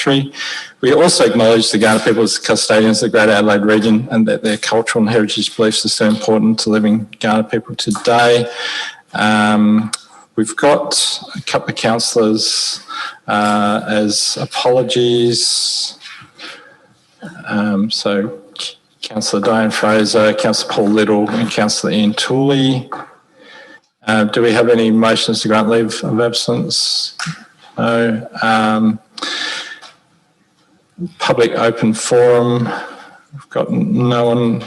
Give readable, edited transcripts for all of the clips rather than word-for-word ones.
country. We also acknowledge the Kaurna people as custodians of the Greater Adelaide region and that their cultural and heritage beliefs are so important to living Kaurna people today. We've got a couple of councillors as apologies. So Councillor Diane Fraser, Councillor Paul Little and Councillor Ian Tooley. Do we have any motions to grant leave of absence? No. Public open forum. We've got no one.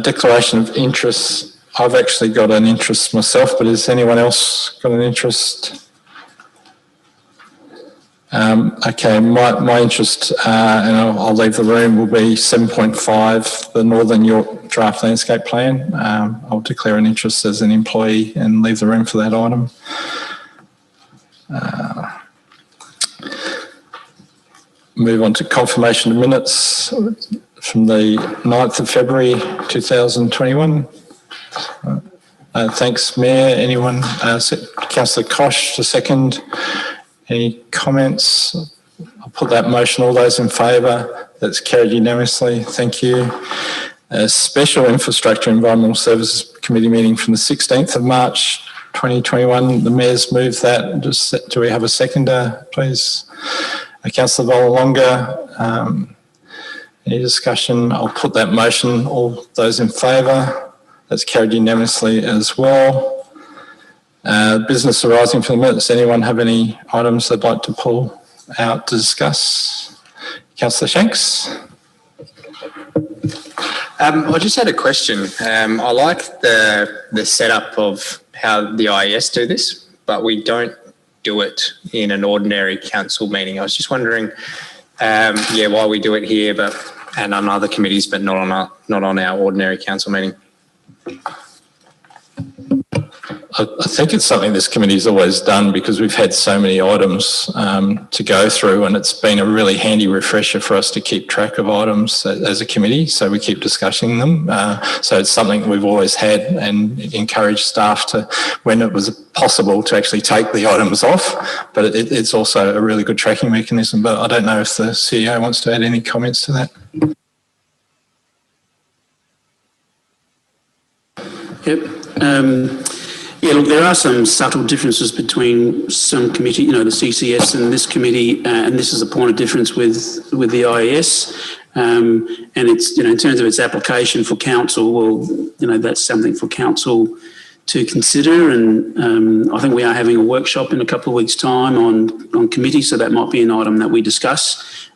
Declaration of interest. I've actually got an interest myself, but has anyone else got an interest? Okay, my interest, and I'll leave the room, will be 7.5, the Northern York Draft Landscape Plan. I'll declare an interest as an employee and leave the room for that item. Move on to confirmation of minutes from the 9th of February 2021. Thanks, Mayor. Anyone? Councillor Kosh, the second. Any comments? I'll put that motion. All those in favour? That's carried unanimously. Thank you. A special Infrastructure Environmental Services Committee meeting from the 16th of March 2021. The Mayor's moved that. Do we have a seconder, please? Councillor Volalonga. Any discussion? I'll put that motion. All those in favour? That's carried unanimously as well. Business arising from the minutes. Anyone have any items they'd like to pull out to discuss? Councillor Shanks. I just had a question. I like the setup of how the IES do this, but we don't do it in an ordinary council meeting. I was just wondering, why we do it here, and on other committees, but not on our ordinary council meeting. I think it's something this committee's always done because we've had so many items to go through, and it's been a really handy refresher for us to keep track of items as a committee, so we keep discussing them. So it's something we've always had and encouraged staff to, when it was possible, to actually take the items off, but it's also a really good tracking mechanism. But I don't know if the CEO wants to add any comments to that. Yep. Yeah, look, there are some subtle differences between some committee, the CCS and this committee, and this is a point of difference with the IES. And it's, in terms of its application for council, well, that's something for council to consider. And I think we are having a workshop in a couple of weeks' time on committee, so that might be an item that we discuss.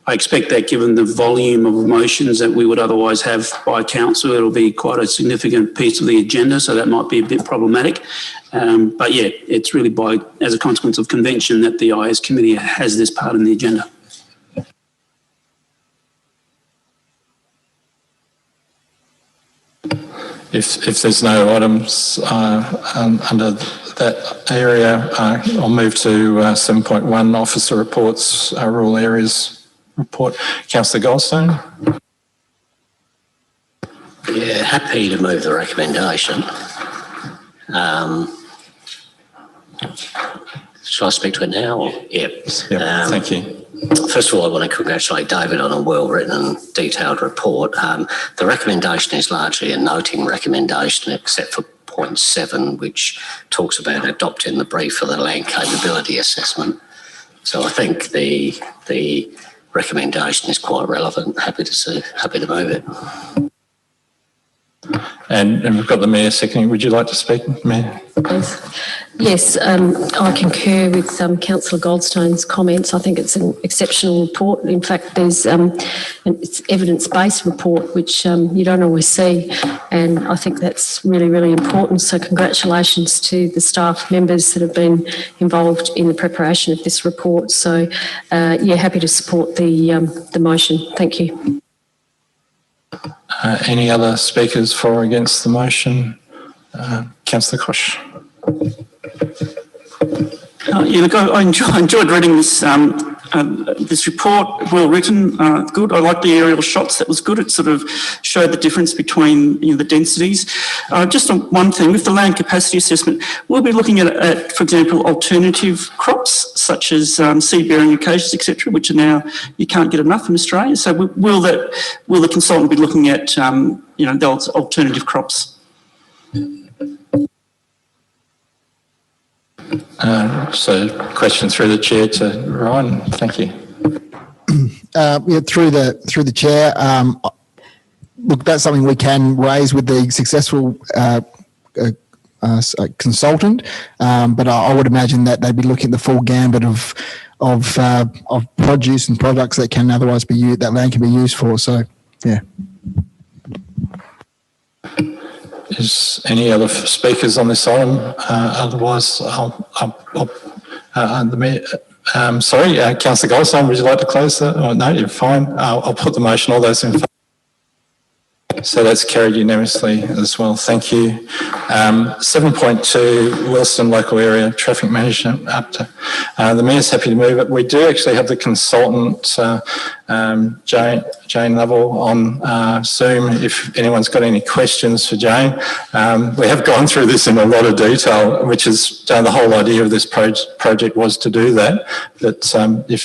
I expect that given the volume of motions that we would otherwise have by council, it'll be quite a significant piece of the agenda, so that might be a bit problematic. But yeah, it's really as a consequence of convention that the IS committee has this part in the agenda. If there's no items under that area, I'll move to 7.1, Officer Reports, Rural Areas Report. Councillor Goldstone. Yeah, happy to move the recommendation. Shall I speak to it now? Or? Yep. Thank you. First of all, I want to congratulate David on a well-written and detailed report. The recommendation is largely a noting recommendation, except for point 7, which talks about adopting the brief for the land capability assessment. So I think the recommendation is quite relevant. Happy to move it. And we've got the Mayor seconding. Would you like to speak, Mayor? Yes, I concur with Councillor Goldstone's comments. I think it's an exceptional report. In fact, there's it's evidence-based report, which you don't always see, and I think that's really, really important. So congratulations to the staff members that have been involved in the preparation of this report. So, yeah, happy to support the motion. Thank you. Any other speakers for or against the motion? Councillor Kosh. Yeah, look, I enjoyed reading this this report, well written, good. I like the aerial shots. That was good. It sort of showed the difference between the densities. Just on one thing, with the land capacity assessment, we'll be looking at, for example, alternative crops such as seed-bearing acacias, etc., which are now you can't get enough in Australia. So will the consultant be looking at those alternative crops? So question through the chair to Ryan. Thank you. Through the chair. Look, that's something we can raise with the successful consultant, but I would imagine that they'd be looking at the full gambit of produce and products that can otherwise be used, that land can be used for. So, yeah. Is any other speakers on this item? Otherwise, Councillor Goldstein, would you like to close that? Oh, no, you're fine. I'll put the motion. All those in favour? So that's carried unanimously as well. Thank you. 7.2, Wilson Local Area Traffic Management up to the Mayor's happy to move it. We do actually have the consultant, Jane Lovell, on Zoom if anyone's got any questions for Jane. We have gone through this in a lot of detail, which is the whole idea of this project was to do that. But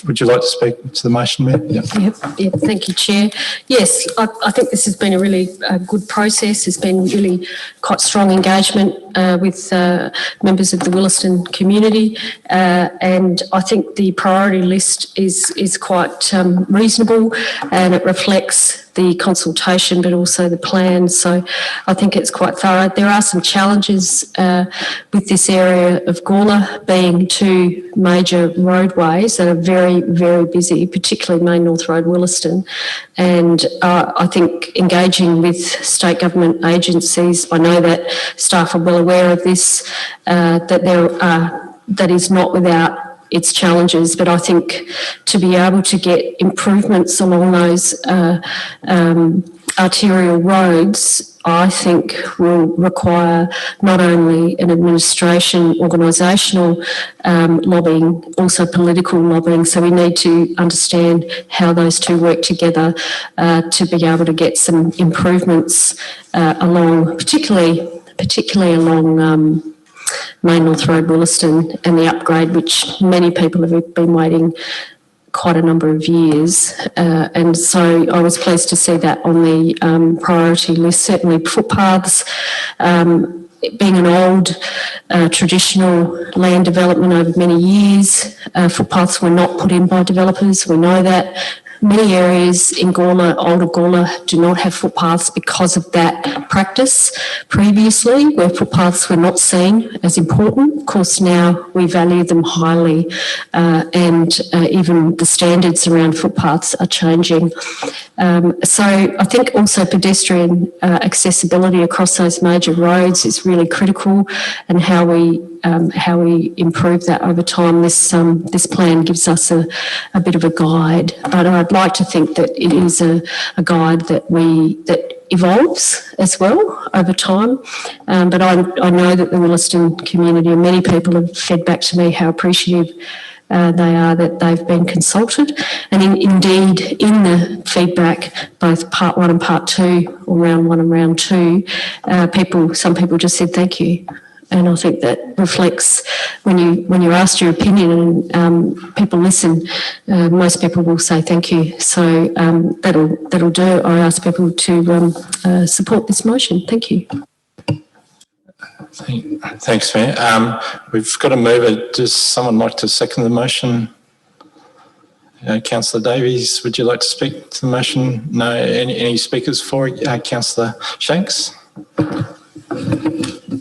would you like to speak to the motion, Mayor? Yep, thank you, Chair. Yes, I think this has been a really good process. There's been really quite strong engagement with members of the Williston community, and I think the priority list is quite reasonable, and it reflects the consultation but also the plan, so I think it's quite thorough. There are some challenges with this area of Gawler being two major roadways that are very, very busy, particularly Main North Road Williston, and I think engaging with state government agencies, I know that staff are well aware of this, that is not without its challenges, but I think to be able to get improvements along those arterial roads, I think will require not only an administration, organisational lobbying, also political lobbying. So we need to understand how those two work together to be able to get some improvements along, particularly along Main North Road Williston and the upgrade, which many people have been waiting quite a number of years. And so I was pleased to see that on the priority list. Certainly footpaths, being an old traditional land development over many years, footpaths were not put in by developers. We know that. Many areas in Gawler, older Gawler, do not have footpaths because of that practice previously, where footpaths were not seen as important. Of course, now we value them highly, and even the standards around footpaths are changing. So I think also pedestrian accessibility across those major roads is really critical, and how we improve that over time. This plan gives us a bit of a guide, but I'd like to think that it is a guide that evolves as well over time. But I know that the Williston community and many people have fed back to me how appreciative they are that they've been consulted, and indeed in the feedback, both part 1 and part 2, or round 1 and round 2, some people just said thank you. And I think that reflects when you're asked your opinion and people listen, most people will say thank you. So that'll do. I ask people to support this motion. Thank you. Thanks, Mayor. We've got to move it. Does someone like to second the motion? Councillor Davies, would you like to speak to the motion? No. Any speakers for it? Councillor Shanks?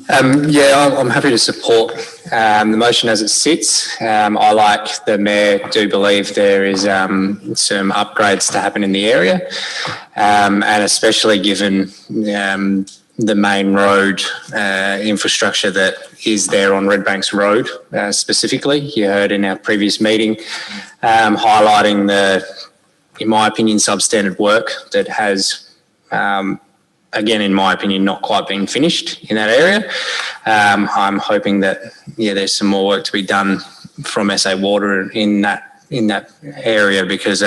I'm happy to support the motion as it sits. I, like the Mayor, do believe there is some upgrades to happen in the area, and especially given the main road infrastructure that is there on Redbanks Road specifically. You heard in our previous meeting highlighting the, in my opinion, substandard work that has again, in my opinion, not quite been finished in that area. I'm hoping that, there's some more work to be done from SA Water in that area, because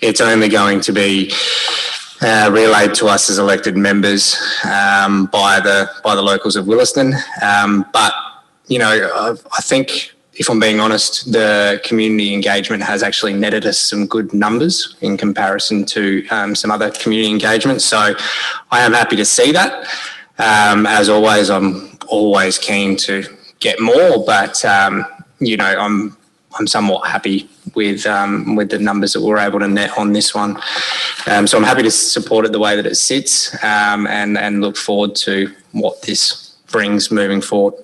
it's only going to be relayed to us as elected members by the locals of Williston. But you know, I think, if I'm being honest, the community engagement has actually netted us some good numbers in comparison to some other community engagements. So I am happy to see that. As always, I'm always keen to get more, but you know, I'm somewhat happy with the numbers that we're able to net on this one. So I'm happy to support it the way that it sits, and look forward to what this brings moving forward.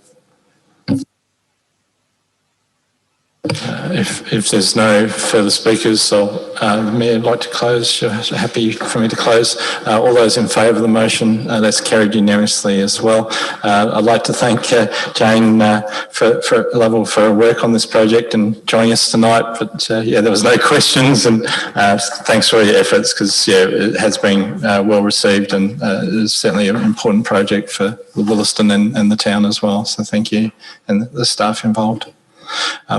If there's no further speakers, so the Mayor would like to close. You're happy for me to close. All those in favour of the motion, that's carried unanimously as well. I'd like to thank Jane for her work on this project and joining us tonight. But yeah, there was no questions, and thanks for all your efforts, because yeah, it has been well received, and it's certainly an important project for Williston and the town as well. So thank you and the staff involved.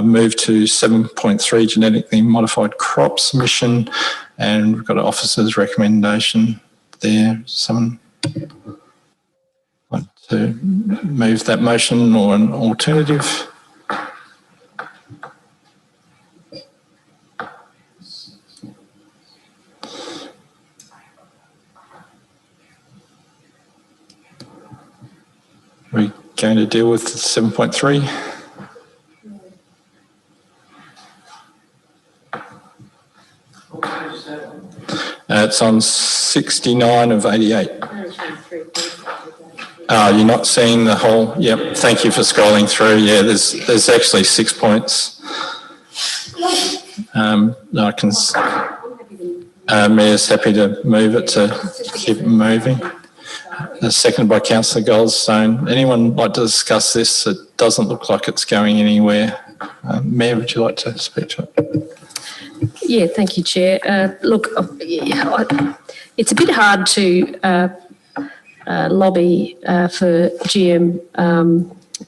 Move to 7.3, genetically modified crop submission, and we've got an officer's recommendation there. Someone want to move that motion, or an alternative? We're going to deal with 7.3. It's on 69 of 88. Oh, you're not seeing the whole? Yep. Thank you for scrolling through. Yeah, there's actually 6 points. I can. Mayor's happy to move it to keep it moving. Seconded by Councillor Goldstone. Anyone like to discuss this? It doesn't look like it's going anywhere. Mayor, would you like to speak to it? Yeah, thank you, Chair. Look, it's a bit hard to lobby for a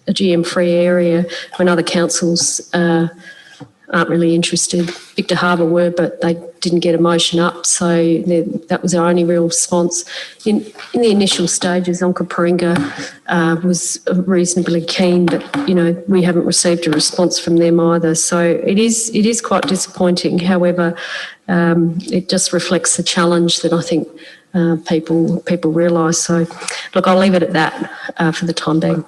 GM-free area when other councils aren't really interested. Victor Harbour were, but they didn't get a motion up, so that was our only real response. In the initial stages, Uncle Paringa was reasonably keen, but you know, we haven't received a response from them either. So it is quite disappointing. However, it just reflects the challenge that I think people realise. So look, I'll leave it at that for the time being.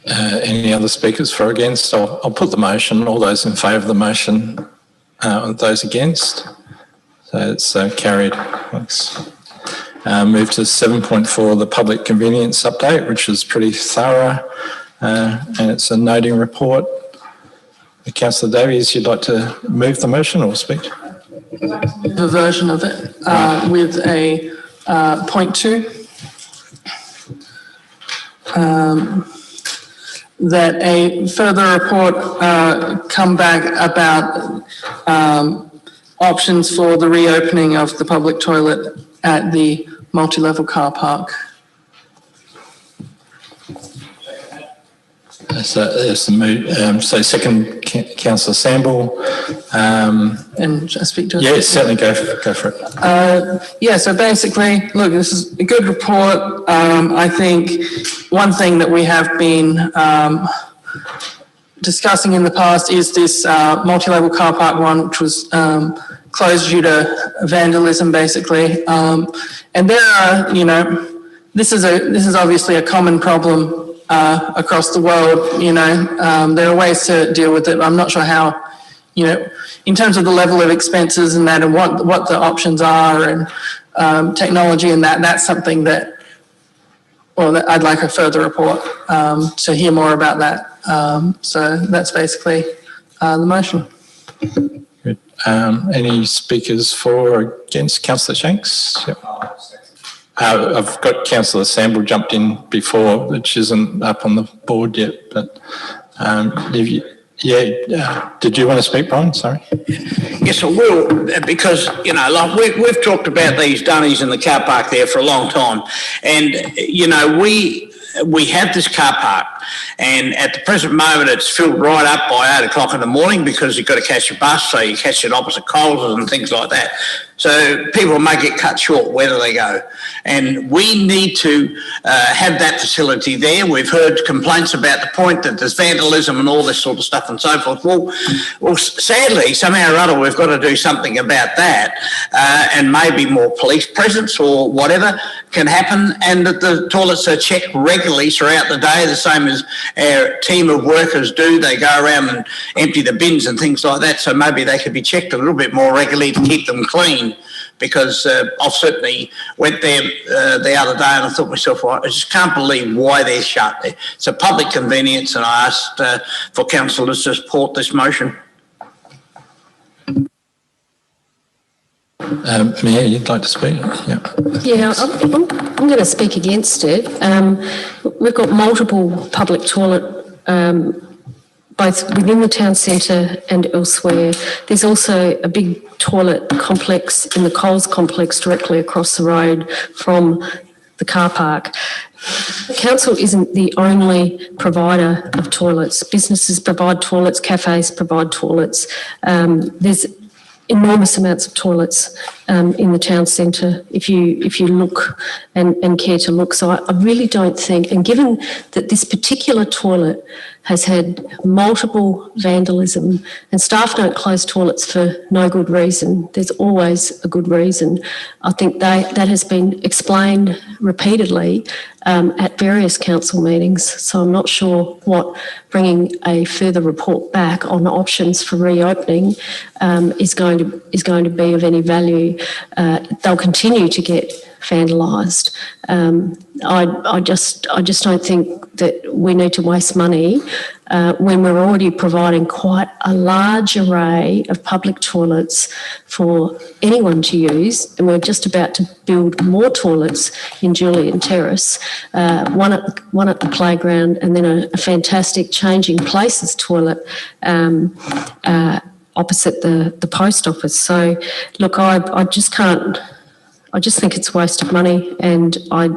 Any other speakers for or against? I'll put the motion. All those in favour of the motion, those against? So it's carried. Thanks. Move to 7.4, the public convenience update, which is pretty thorough, and it's a noting report. Councillor Davies, you'd like to move the motion or speak? The version of it with a point 2. That a further report come back about options for the reopening of the public toilet at the multi-level car park. So there's the move. So second, Councillor Samble. And just speak to it? Yeah, certainly go for it. Yeah, so basically, look, this is a good report. I think one thing that we have been discussing in the past is this multi-level car park one, which was closed due to vandalism, basically. And there are, you know, this is obviously a common problem across the world. You know, there are ways to deal with it. I'm not sure how, you know, in terms of the level of expenses and that, and what the options are, and technology and that's something that, well, that I'd like a further report to hear more about that. So that's basically the motion. Good. Any speakers for or against? Councillor Shanks? Yep. I've got Councillor Samble jumped in before, which isn't up on the board yet, but did you want to speak, Brian? Sorry. Yes, I will, because, you know, like we've talked about these dunnies in the car park there for a long time. And, you know, we have this car park. And at the present moment, it's filled right up by 8 o'clock in the morning because you've got to catch a bus, so you catch it opposite Coles and things like that. So people may get cut short where do they go. And we need to have that facility there. We've heard complaints about the point that there's vandalism and all this sort of stuff and so forth. Well, sadly, somehow or other, we've got to do something about that, and maybe more police presence or whatever can happen, and that the toilets are checked regularly throughout the day, the same as our team of workers do. They go around and empty the bins and things like that, so maybe they could be checked a little bit more regularly to keep them clean. Because I've certainly went there the other day and I thought to myself, well, I just can't believe why they're shut there. It's a public convenience, and I asked for councillors to support this motion. Mayor, you'd like to speak? Yeah, I'm going to speak against it. We've got multiple public toilet both within the town centre and elsewhere. There's also a big toilet complex in the Coles complex directly across the road from the car park. Council isn't the only provider of toilets. Businesses provide toilets, cafes provide toilets. There's enormous amounts of toilets in the town centre if you look and care to look. So I really don't think, and given that this particular toilet has had multiple vandalism, and staff don't close toilets for no good reason, there's always a good reason. I think that has been explained repeatedly at various council meetings, so I'm not sure what bringing a further report back on options for reopening is going to be of any value. They'll continue to get vandalised. I just don't think that we need to waste money when we're already providing quite a large array of public toilets for anyone to use, and we're just about to build more toilets in Julian Terrace, one at the playground, and then a fantastic changing places toilet opposite the post office. So look, I just can't. I just think it's a waste of money, and I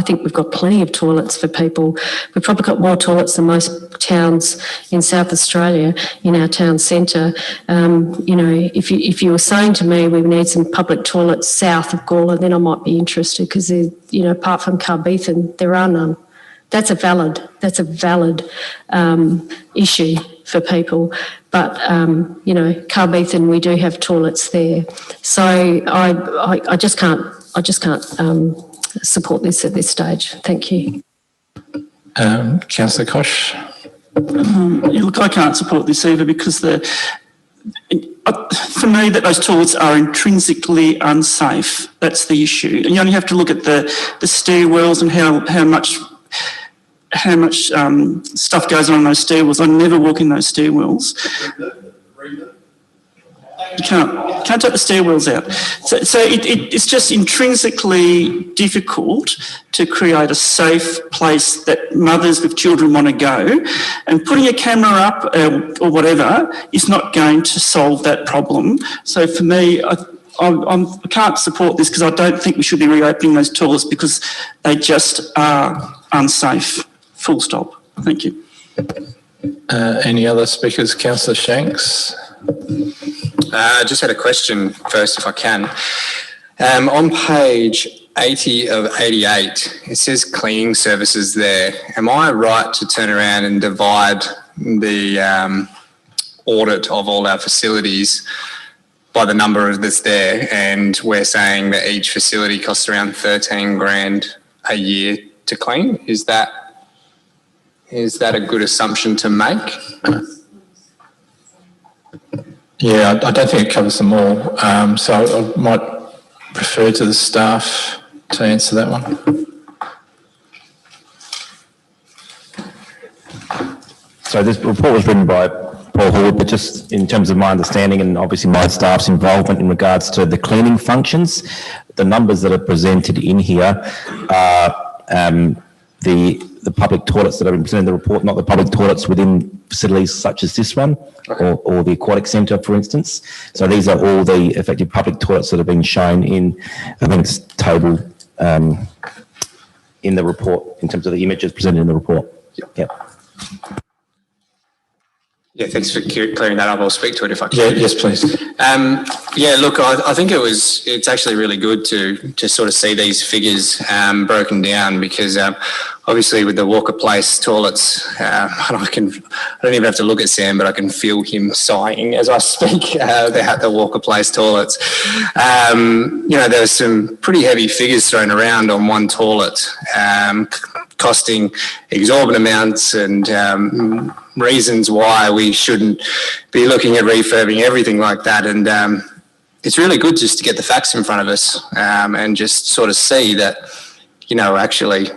think we've got plenty of toilets for people. We've probably got more toilets than most towns in South Australia in our town centre. If you were saying to me we need some public toilets south of Gawler, then I might be interested, because apart from Carbethan, there are none. That's a valid issue for people. But, Carbethan, we do have toilets there. So I just can't support this at this stage. Thank you. Councillor Kosh? Look, I can't support this either, because for me, that those toilets are intrinsically unsafe. That's the issue. And you only have to look at the stairwells and how much stuff goes on in those stairwells. I never walk in those stairwells. You can't take the stairwells out. So it's just intrinsically difficult to create a safe place that mothers with children want to go, and putting a camera up or whatever is not going to solve that problem. So for me, I can't support this, because I don't think we should be reopening those toilets, because they just are unsafe. Full stop. Thank you. Any other speakers? Councillor Shanks? I just had a question first, if I can. On page 80 of 88, it says cleaning services there. Am I right to turn around and divide the audit of all our facilities by the number of that's there, and we're saying that each facility costs around 13 grand a year to clean? Is that a good assumption to make? Yeah, I don't think it covers them all. So I might refer to the staff to answer that one. So this report was written by Paul Horde, but just in terms of my understanding and obviously my staff's involvement in regards to the cleaning functions, the numbers that are presented in here are the public toilets that are presented in the report, not the public toilets within facilities such as this one, or the aquatic centre, for instance. So these are all the effective public toilets that have been shown in, I think it's table in the report, in terms of the images presented in the report. Yep. Yeah, thanks for clearing that up. I'll speak to it if I can. Yeah, yes, please. Yeah, look, I think it's actually really good to sort of see these figures broken down, because obviously with the Walker Place toilets, I don't even have to look at Sam, but I can feel him sighing as I speak about the Walker Place toilets. There's some pretty heavy figures thrown around on one toilet, costing exorbitant amounts, and reasons why we shouldn't be looking at refurbing everything like that. And it's really good just to get the facts in front of us, and just sort of see that, actually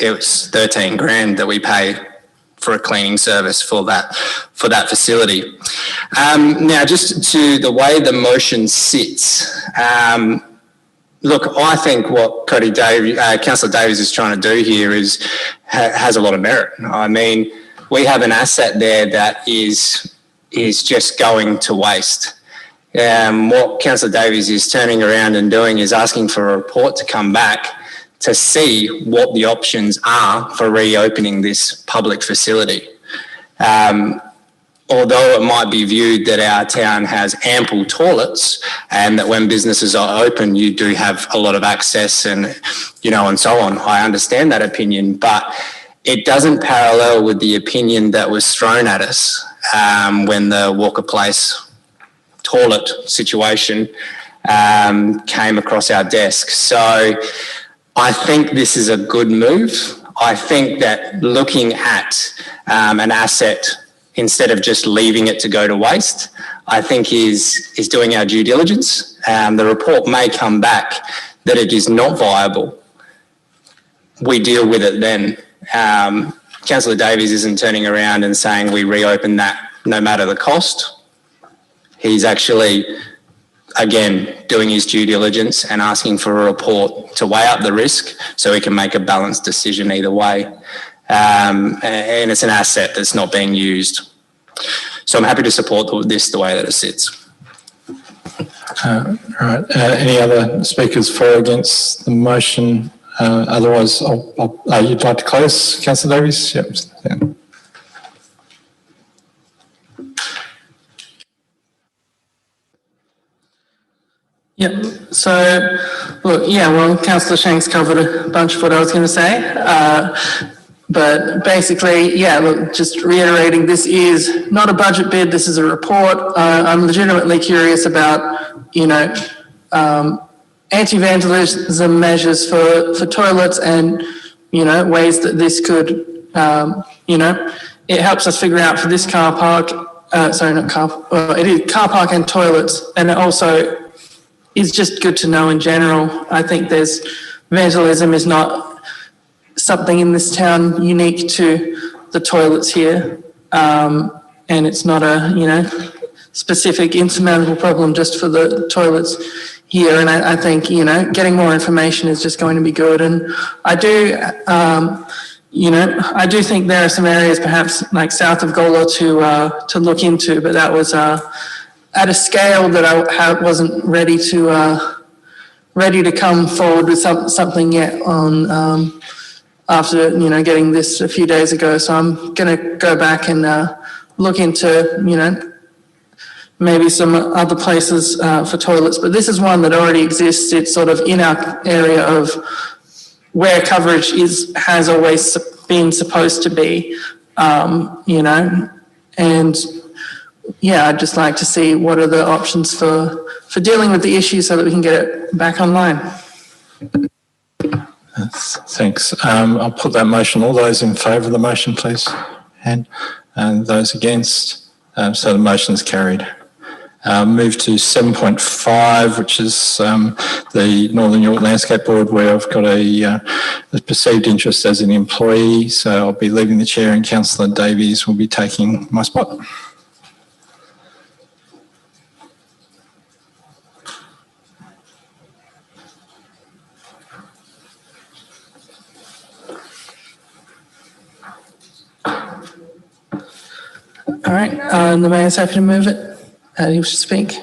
it was 13 grand that we pay for a cleaning service for that facility. Now, just to the way the motion sits, look, I think what Councillor Davies is trying to do here has a lot of merit. I mean, we have an asset there that is just going to waste. What Councillor Davies is turning around and doing is asking for a report to come back to see what the options are for reopening this public facility. Although it might be viewed that our town has ample toilets, and that when businesses are open, you do have a lot of access and so on. I understand that opinion, but it doesn't parallel with the opinion that was thrown at us when the Walker Place toilet situation came across our desk. So I think this is a good move. I think that looking at an asset instead of just leaving it to go to waste, I think is doing our due diligence. The report may come back that it is not viable. We deal with it then. Councillor Davies isn't turning around and saying we reopen that no matter the cost. He's actually, again, doing his due diligence and asking for a report to weigh up the risk so he can make a balanced decision either way. And it's an asset that's not being used. So I'm happy to support this the way that it sits. Right. Any other speakers for or against the motion? Otherwise, you'd like to close, Councillor Davies? Yep. Yeah. Yep. So, look, Councillor Shanks covered a bunch of what I was going to say. But basically, just reiterating, this is not a budget bid, this is a report. I'm legitimately curious about, anti-vandalism measures for toilets, and, ways that this could, it helps us figure out for this car park, it is car park and toilets, and it also is just good to know in general. I think vandalism is not something in this town unique to the toilets here, and it's not a, specific insurmountable problem just for the toilets here. And I think, getting more information is just going to be good. And I do, I do think there are some areas perhaps like south of Gola to look into, but that was at a scale that I wasn't ready to come forward with something yet on after getting this a few days ago. So I'm going to go back and look into maybe some other places for toilets, but this is one that already exists. It's sort of in our area of where coverage has always been supposed to be, and I'd just like to see what are the options for dealing with the issue so that we can get it back online. Thanks. I'll put that motion. All those in favour of the motion, please. And those against. So the motion is carried. Move to 7.5, which is the Northern York Landscape Board, where I've got a perceived interest as an employee. So I'll be leaving the chair, and Councillor Davies will be taking my spot. All right, the mayor's happy to move it. He wishes to speak.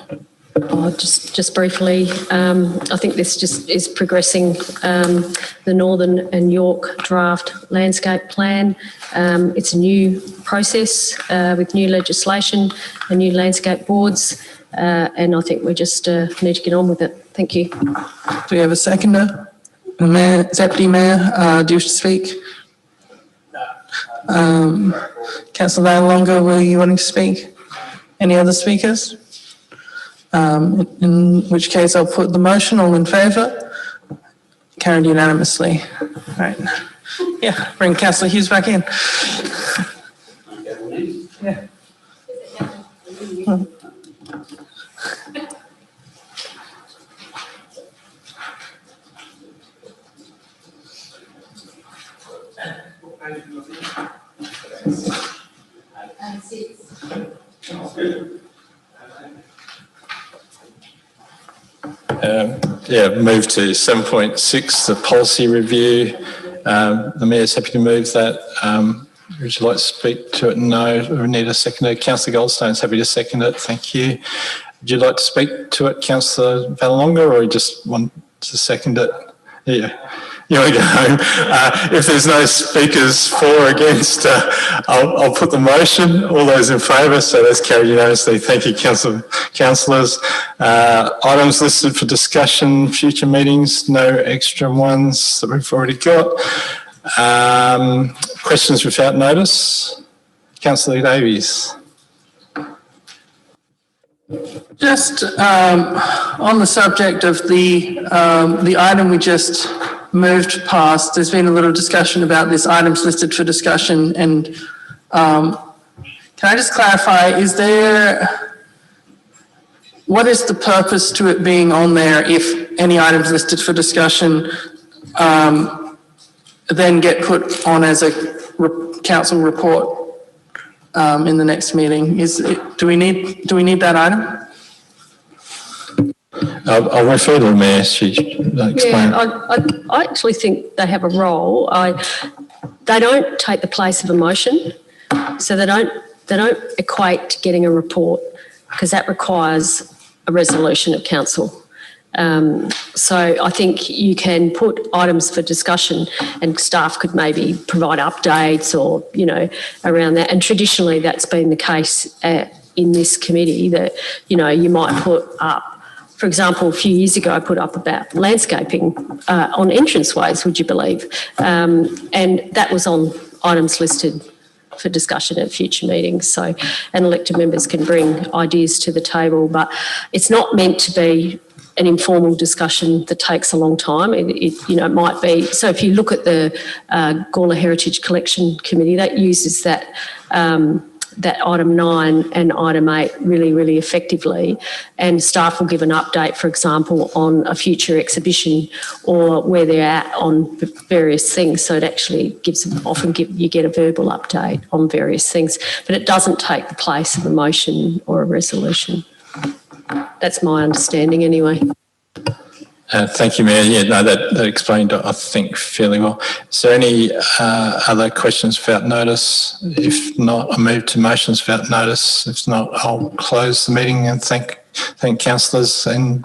Just briefly, I think this just is progressing the Northern and York draft landscape plan. It's a new process with new legislation and new landscape boards, and I think we just need to get on with it. Thank you. Do we have a seconder? The Mayor, Deputy Mayor, do you wish to speak? Councillor Longer, were you wanting to speak? Any other speakers? In which case I'll put the motion. All in favour? Carried unanimously. All right. Yeah, bring Councillor Hughes back in. Yeah. Move to 7.6, the policy review. The Mayor's happy to move that. Would you like to speak to it? No, we need a seconder. Councillor Goldstone's happy to second it. Thank you. Would you like to speak to it, Councillor Vallelonga, or you just want to second it? Yeah. You want to go home. If there's no speakers for or against, I'll put the motion. All those in favour, so that's carried unanimously. Thank you, councillors. Items listed for discussion, future meetings, no extra ones that we've already got. Questions without notice? Councillor Davies. Just on the subject of the item we just moved past, there's been a little discussion about this items listed for discussion, and can I just clarify, what is the purpose to it being on there if any items listed for discussion then get put on as a council report in the next meeting? Do we need that item? I'll refer to the Mayor. She explain. Yeah, I actually think they have a role. They don't take the place of a motion, so they don't equate to getting a report, because that requires a resolution of council. So I think you can put items for discussion, and staff could maybe provide updates or, around that. And traditionally that's been the case in this committee, that, you might put up, for example, a few years ago I put up about landscaping on entranceways, would you believe? And that was on items listed for discussion at future meetings. So, and elected members can bring ideas to the table, but it's not meant to be an informal discussion that takes a long time. It might be. So if you look at the Gawler Heritage Collection Committee, that uses that item 9 and item 8 really, really effectively, and staff will give an update, for example, on a future exhibition or where they're at on various things. So it actually you get a verbal update on various things, but it doesn't take the place of a motion or a resolution. That's my understanding anyway. Thank you, Mayor. Yeah, no, that explained, I think, fairly well. Is there any other questions without notice? If not, I'll move to motions without notice. If not, I'll close the meeting and thank councillors and